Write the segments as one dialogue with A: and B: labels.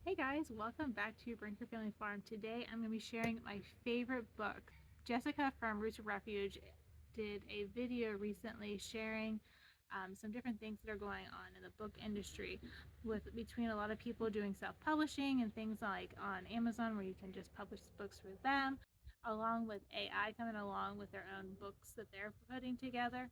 A: Hey guys, welcome back to BFF Family Farm. Today I'm going to be sharing my favorite book. Jessica from Roots of Refuge did a video recently sharing some different things that are going on in the book industry between a lot of people doing self-publishing and things like on Amazon where you can just publish books for them, along with AI coming along with their own books that they're putting together.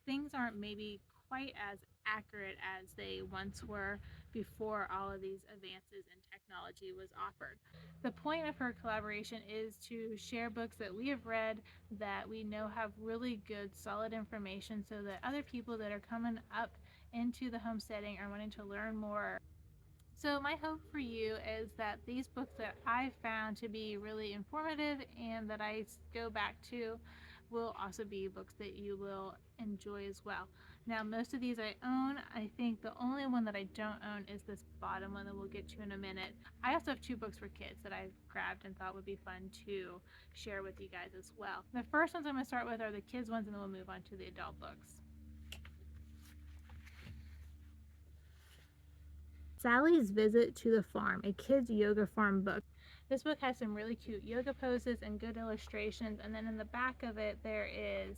A: Things aren't maybe quite as accurate as they once were before all of these advances in technology was offered. The point of her collaboration is to share books that we have read that we know have really good, solid information so that other people that are coming up into the homesteading are wanting to learn more. So my hope for you is that these books that I found to be really informative and that I go back to will also be books that you will enjoy as well. Now, most of these I own. I think the only one that I don't own is this bottom one that we'll get to in a minute. I also have two books for kids that I grabbed and thought would be fun to share with you guys as well. The first ones I'm going to start with are the kids ones, and then we'll move on to the adult books. Sally's Visit to the Farm, a kids yoga farm book. This book has some really cute yoga poses and good illustrations, and then in the back of it there is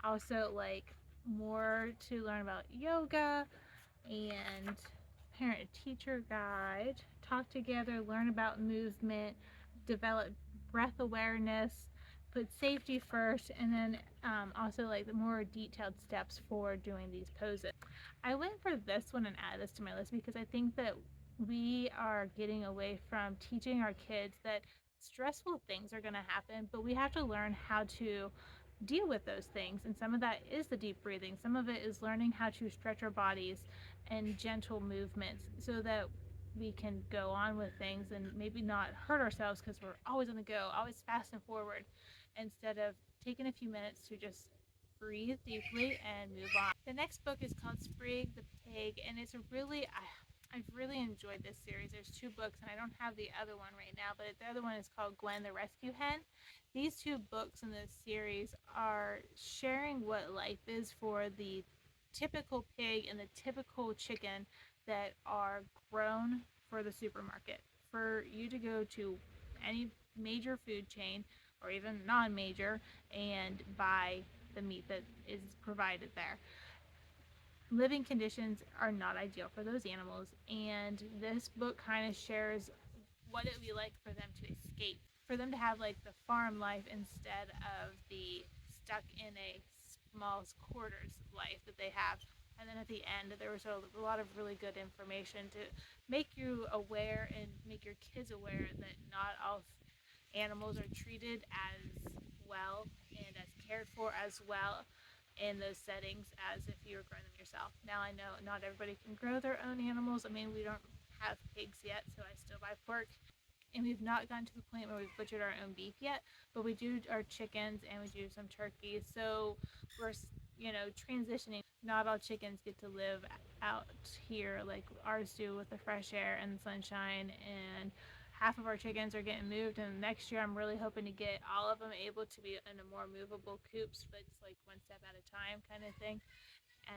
A: also like more to learn about yoga and parent teacher guide, talk together, learn about movement, develop breath awareness, put safety first, and then also like the more detailed steps for doing these poses. I went for this one and added this to my list because I think that we are getting away from teaching our kids that stressful things are going to happen, but we have to learn how to deal with those things. And some of that is the deep breathing. Some of it is learning how to stretch our bodies and gentle movements so that we can go on with things and maybe not hurt ourselves because we're always on the go, always fast and forward, instead of taking a few minutes to just breathe deeply and move on. The next book is called Sprig the Pig, and it's a really, I've really enjoyed this series. There's two books, and I don't have the other one right now, but the other one is called Gwen the Rescue Hen. These two books in this series are sharing what life is for the typical pig and the typical chicken that are grown for the supermarket. For you to go to any major food chain or even non-major and buy the meat that is provided there. Living conditions are not ideal for those animals, and this book kind of shares what it would be like for them to escape, for them to have like the farm life instead of the stuck in a small quarters life that they have. And then at the end, there was a lot of really good information to make you aware and make your kids aware that not all animals are treated as well and as cared for as well in those settings as if you were growing them yourself. Now I know not everybody can grow their own animals. I mean, we don't have pigs yet, so I still buy pork. And we've not gotten to the point where we've butchered our own beef yet, but we do our chickens and we do some turkeys. So we're, transitioning. Not all chickens get to live out here like ours do with the fresh air and the sunshine, and half of our chickens are getting moved, and next year I'm really hoping to get all of them able to be in a more movable coops, but it's like one step at a time kind of thing.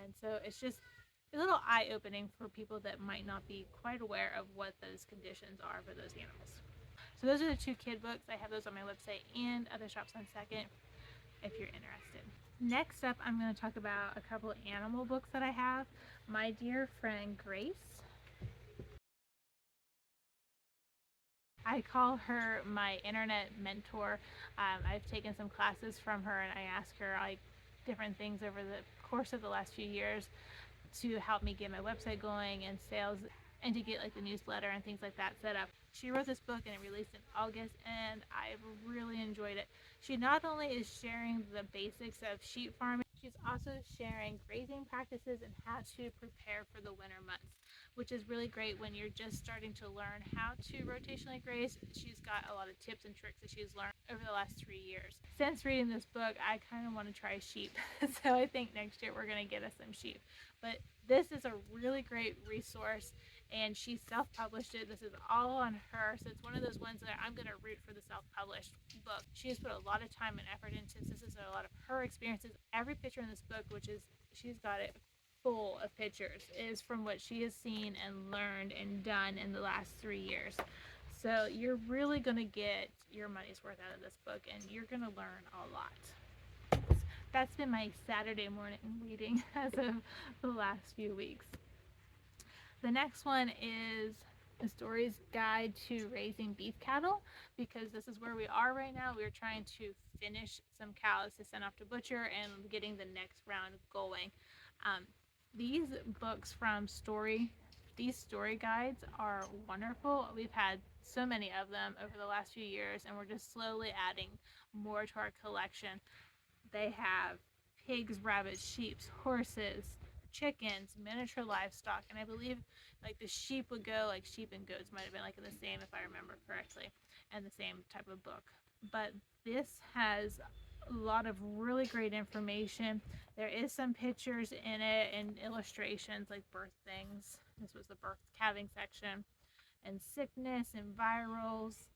A: And so it's just a little eye-opening for people that might not be quite aware of what those conditions are for those animals. So those are the two kid books. I have those on my website and other shops on Second if you're interested. Next up, I'm going to talk about a couple of animal books that I have. My dear friend Grace, I call her my internet mentor. I've taken some classes from her, and I ask her like different things over the course of the last few years to help me get my website going and sales, and to get like the newsletter and things like that set up. She wrote this book and it released in August, and I've really enjoyed it. She not only is sharing the basics of sheep farming, she's also sharing grazing practices and how to prepare for the winter months, which is really great when you're just starting to learn how to rotationally graze. She's got a lot of tips and tricks that she's learned over the last 3 years. Since reading this book, I kind of want to try sheep. So I think next year we're going to get us some sheep. But this is a really great resource, and she self-published it. This is all on her, so it's one of those ones that I'm going to root for the self-published book. She has put a lot of time and effort into this. This is a lot of her experiences. Every picture in this book, which is, she's got it full of pictures is from what she has seen and learned and done in the last 3 years. So you're really going to get your money's worth out of this book, and you're going to learn a lot. That's been my Saturday morning reading as of the last few weeks. The next one is the Storeys Guide to Raising Beef Cattle, because this is where we are right now. We're trying to finish some cows to send off to butcher and getting the next round going. These books from these story guides are wonderful. We've had so many of them over the last few years, and we're just slowly adding more to our collection. They have pigs, rabbits, sheep, horses, chickens, miniature livestock, and I believe like the sheep would go, like sheep and goats might have been like in the same, if I remember correctly, and the same type of book. But this has a lot of really great information. There is some pictures in it and illustrations like birth things. This was the birth calving section, and sickness and virals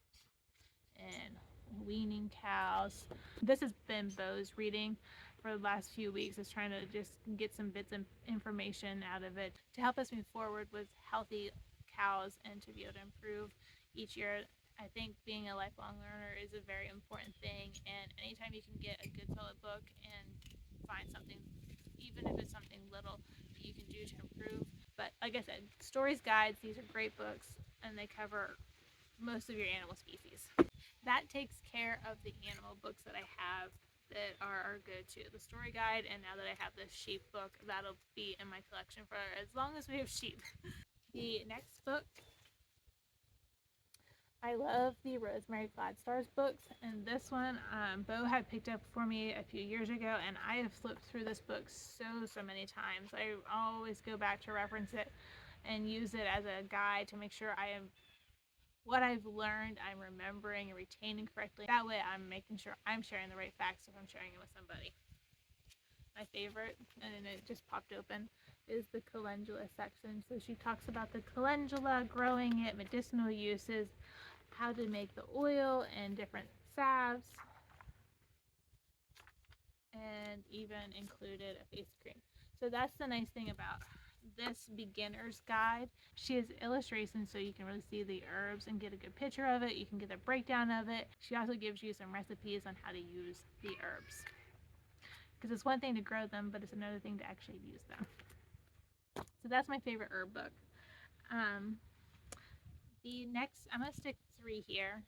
A: and weaning cows. This has been Bo's reading for the last few weeks, is trying to just get some bits of information out of it to help us move forward with healthy cows and to be able to improve each year. I think being a lifelong learner is a very important thing, and anytime you can get a good solid book and find something, even if it's something little that you can do to improve. But like I said, Storeys Guides, these are great books, and they cover most of your animal species. That takes care of the animal books that I have that are good too. The story guide, and now that I have this sheep book, that'll be in my collection for as long as we have sheep. The next book, I love the Rosemary Gladstars books, and this one Bo had picked up for me a few years ago, and I have flipped through this book so many times. I always go back to reference it and use it as a guide to make sure what I've learned, I'm remembering and retaining correctly. That way I'm making sure I'm sharing the right facts if I'm sharing it with somebody. My favorite, and it just popped open, is the calendula section. So she talks about the calendula, growing it, medicinal uses, how to make the oil and different salves, and even included a face cream. So that's the nice thing about this beginner's guide. She has illustrations so you can really see the herbs and get a good picture of it. You can get a breakdown of it. She also gives you some recipes on how to use the herbs, because it's one thing to grow them, but it's another thing to actually use them. So that's my favorite herb book. The next, I'm going to stick 3 here.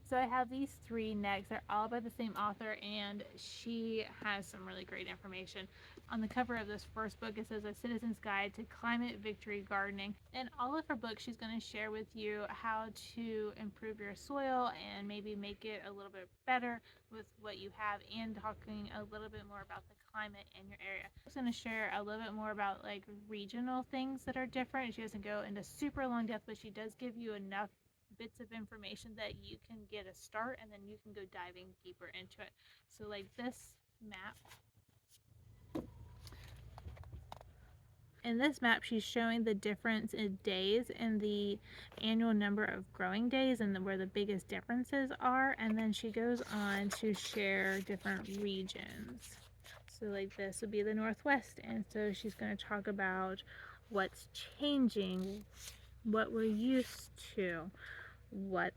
A: So I have these 3 next. They're all by the same author, and she has some really great information. On the cover of this first book, it says A Citizen's Guide to Climate Victory Gardening. In all of her books, she's going to share with you how to improve your soil and maybe make it a little bit better with what you have, and talking a little bit more about the climate in your area. She's going to share a little bit more about like regional things that are different. She doesn't go into super long depth, but she does give you enough bits of information that you can get a start, and then you can go diving deeper into it. So like this map, in this map she's showing the difference in days and the annual number of growing days and where the biggest differences are, and then she goes on to share different regions. So like this would be the Northwest, and so she's going to talk about what's changing, what we're used to, what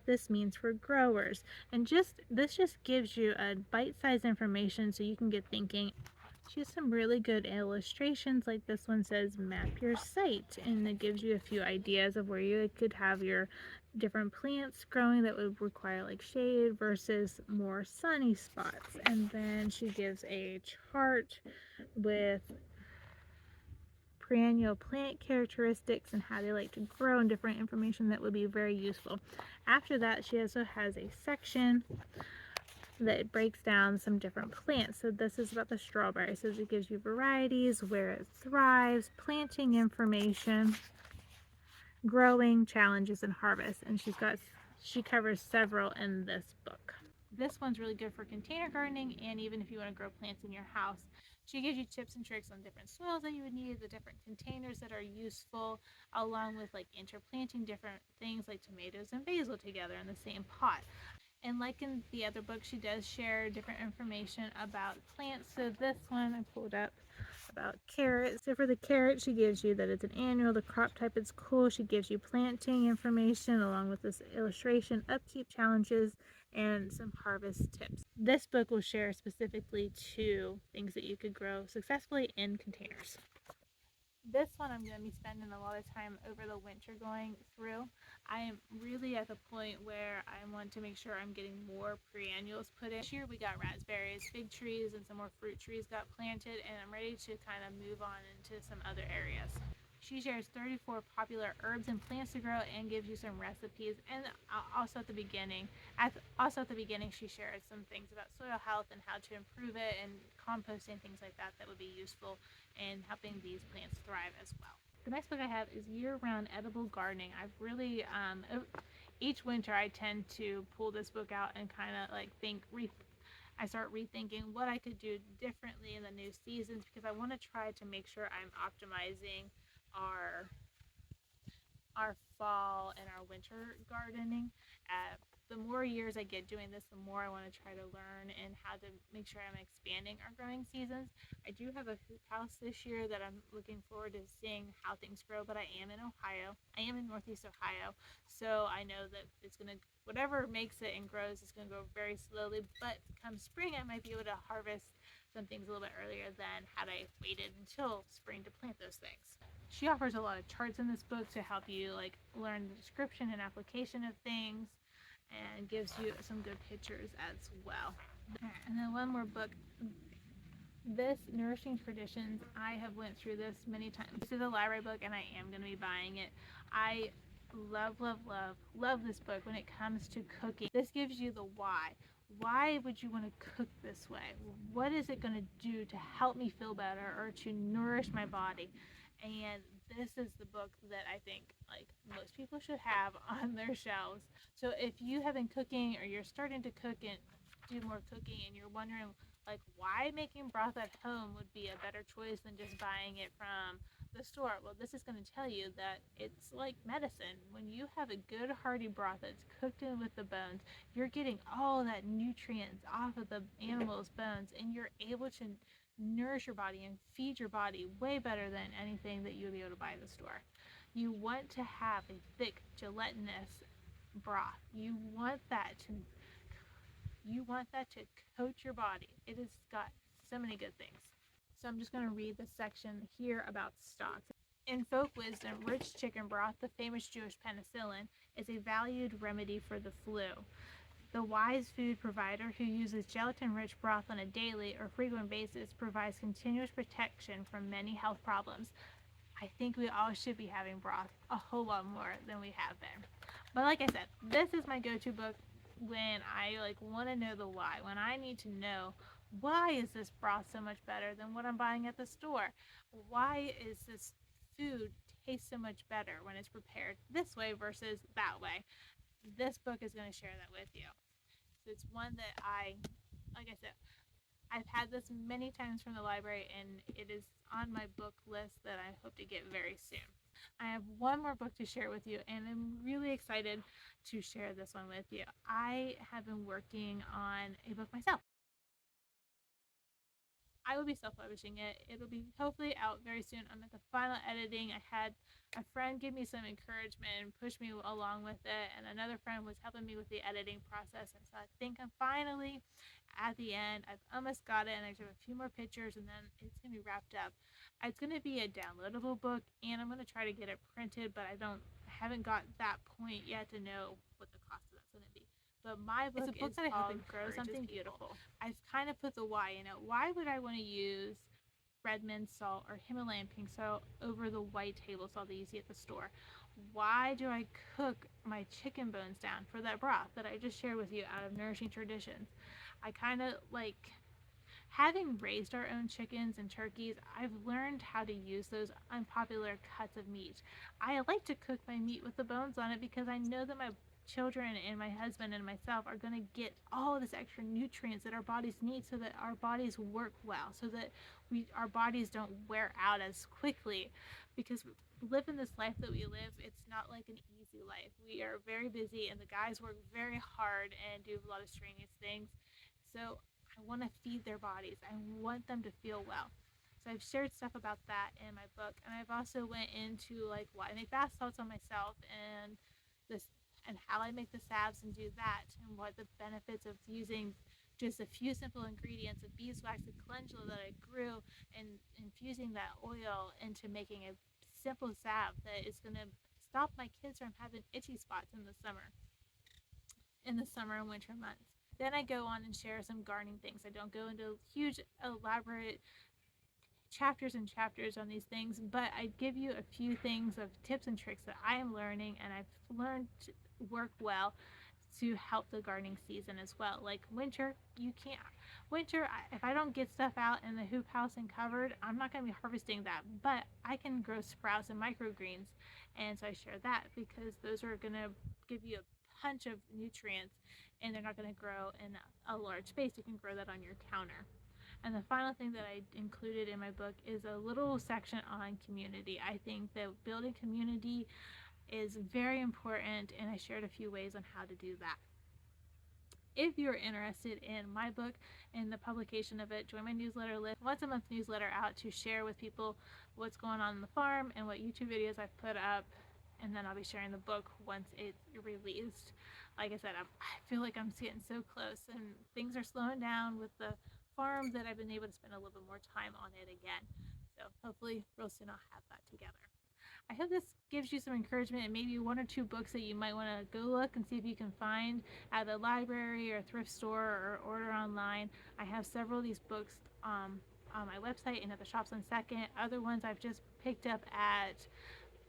A: this means for growers, and this just gives you a bite-sized information so you can get thinking. She has some really good illustrations, like this one says map your site, and it gives you a few ideas of where you could have your different plants growing that would require like shade versus more sunny spots. And then she gives a chart with perennial plant characteristics and how they like to grow, and different information that would be very useful. After that, she also has a section that breaks down some different plants. So this is about the strawberry. So it gives you varieties, where it thrives, planting information, growing challenges, and harvest. And she covers several in this book. This one's really good for container gardening, and even if you want to grow plants in your house. She gives you tips and tricks on different soils that you would need, the different containers that are useful, along with like interplanting different things like tomatoes and basil together in the same pot. And like in the other book, she does share different information about plants. So this one I pulled up about carrots. So for the carrot, she gives you that it's an annual, the crop type is cool. She gives you planting information along with this illustration, upkeep challenges, and some harvest tips. This book will share specifically 2 things that you could grow successfully in containers. This one I'm going to be spending a lot of time over the winter going through. I am really at the point where I want to make sure I'm getting more perennials put in. This year we got raspberries, fig trees, and some more fruit trees got planted, and I'm ready to kind of move on into some other areas. She shares 34 popular herbs and plants to grow and gives you some recipes. And also at the beginning, she shares some things about soil health and how to improve it, and composting, things like that would be useful in helping these plants thrive as well. The next book I have is Year-Round Edible Gardening. I've really each winter I tend to pull this book out and kind of like I start rethinking what I could do differently in the new seasons, because I want to try to make sure I'm optimizing our fall and our winter gardening. The more years I get doing this, the more I want to try to learn and how to make sure I'm expanding our growing seasons. I do have a hoop house this year that I'm looking forward to seeing how things grow, but I am in Ohio. I am in Northeast Ohio, so I know that it's going to, whatever makes it and grows, it's going to grow very slowly, but come spring, I might be able to harvest some things a little bit earlier than had I waited until spring to plant those things. She offers a lot of charts in this book to help you like learn the description and application of things, and gives you some good pictures as well. And then one more book, this Nourishing Traditions. I have went through this many times. This is a library book and I am going to be buying it. I love this book when it comes to cooking. This gives you the why. Why would you want to cook this way? What is it going to do to help me feel better or to nourish my body? And this is the book that I think like most people should have on their shelves. So if you have been cooking or you're starting to cook and do more cooking and you're wondering like why making broth at home would be a better choice than just buying it from the store, well, this is going to tell you that it's like medicine. When you have a good hearty broth that's cooked in with the bones, you're getting all that nutrients off of the animal's bones, and you're able to nourish your body and feed your body way better than anything that you'll be able to buy at the store. You want to have a thick, gelatinous broth. You want that to coat your body. It has got so many good things. So I'm just going to read the section here about stocks. In folk wisdom, rich chicken broth, the famous Jewish penicillin, is a valued remedy for the flu. The wise food provider who uses gelatin-rich broth on a daily or frequent basis provides continuous protection from many health problems. I think we all should be having broth a whole lot more than we have been. But like I said, this is my go-to book when I like want to know the why, when I need to know why is this broth so much better than what I'm buying at the store? Why is this food taste so much better when it's prepared this way versus that way? This book is going to share that with you. So it's one that like I said, I've had this many times from the library, and it is on my book list that I hope to get very soon. I have one more book to share with you, and I'm really excited to share this one with you. I have been working on a book myself. I will be self-publishing it. It'll be hopefully out very soon. I'm at the final editing. I had a friend give me some encouragement and push me along with it, and another friend was helping me with the editing process, and so I think I'm finally at the end. I've almost got it, and I have a few more pictures, and then it's going to be wrapped up. It's going to be a downloadable book, and I'm going to try to get it printed, but I haven't got that point yet to know what the cost of that's going to be. But my book is that I hope grow something beautiful. I've kind of put the why in it. Why would I want to use red mint salt or Himalayan pink salt over the white table salt that you see at the store? Why do I cook my chicken bones down for that broth that I just shared with you out of Nourishing Traditions? I kind of like, having raised our own chickens and turkeys, I've learned how to use those unpopular cuts of meat. I like to cook my meat with the bones on it because I know that my children and my husband and myself are going to get all of this extra nutrients that our bodies need so that our bodies work well, so that our bodies don't wear out as quickly. Because living this life that we live, it's not like an easy life. We are very busy, and the guys work very hard and do a lot of strenuous things. So I want to feed their bodies. I want them to feel well. So I've shared stuff about that in my book, and I've also went into like why I make bath salts on myself, and this and how I make the salves and do that, and what the benefits of using just a few simple ingredients of beeswax and calendula that I grew, and infusing that oil into making a simple salve that is going to stop my kids from having itchy spots in the summer and winter months. Then I go on and share some gardening things. I don't go into huge elaborate chapters and chapters on these things, but I give you a few things of tips and tricks that I am learning and I've learned to work well to help the gardening season as well. Like winter, you can't. Winter, if I don't get stuff out in the hoop house and covered, I'm not going to be harvesting that. But I can grow sprouts and microgreens, and so I share that because those are going to give you a punch of nutrients, and they're not going to grow in a large space. You can grow that on your counter. And the final thing that I included in my book is a little section on community. I think that building community is very important, and I shared a few ways on how to do that. If you're interested in my book and the publication of it, join my newsletter list. Once a month newsletter out to share with people what's going on the farm and what YouTube videos I've put up, and then I'll be sharing the book once it's released. Like I said, I feel like I'm getting so close, and things are slowing down with the farm that I've been able to spend a little bit more time on it again. So hopefully real soon I'll have that together. I hope this gives you some encouragement and maybe one or two books that you might want to go look and see if you can find at the library or thrift store or order online. I have several of these books on my website and at the shops on Second. Other ones I've just picked up at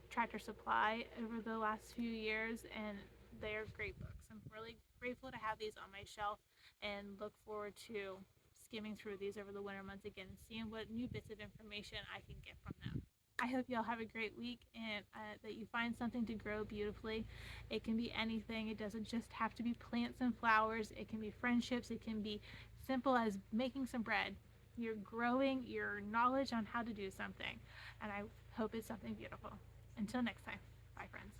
A: Tractor Supply over the last few years, and they're great books. I'm really grateful to have these on my shelf and look forward to skimming through these over the winter months again and seeing what new bits of information I can get from them. I hope y'all have a great week and that you find something to grow beautifully. It can be anything. It doesn't just have to be plants and flowers. It can be friendships. It can be simple as making some bread. You're growing your knowledge on how to do something, and I hope it's something beautiful. Until next time, bye friends.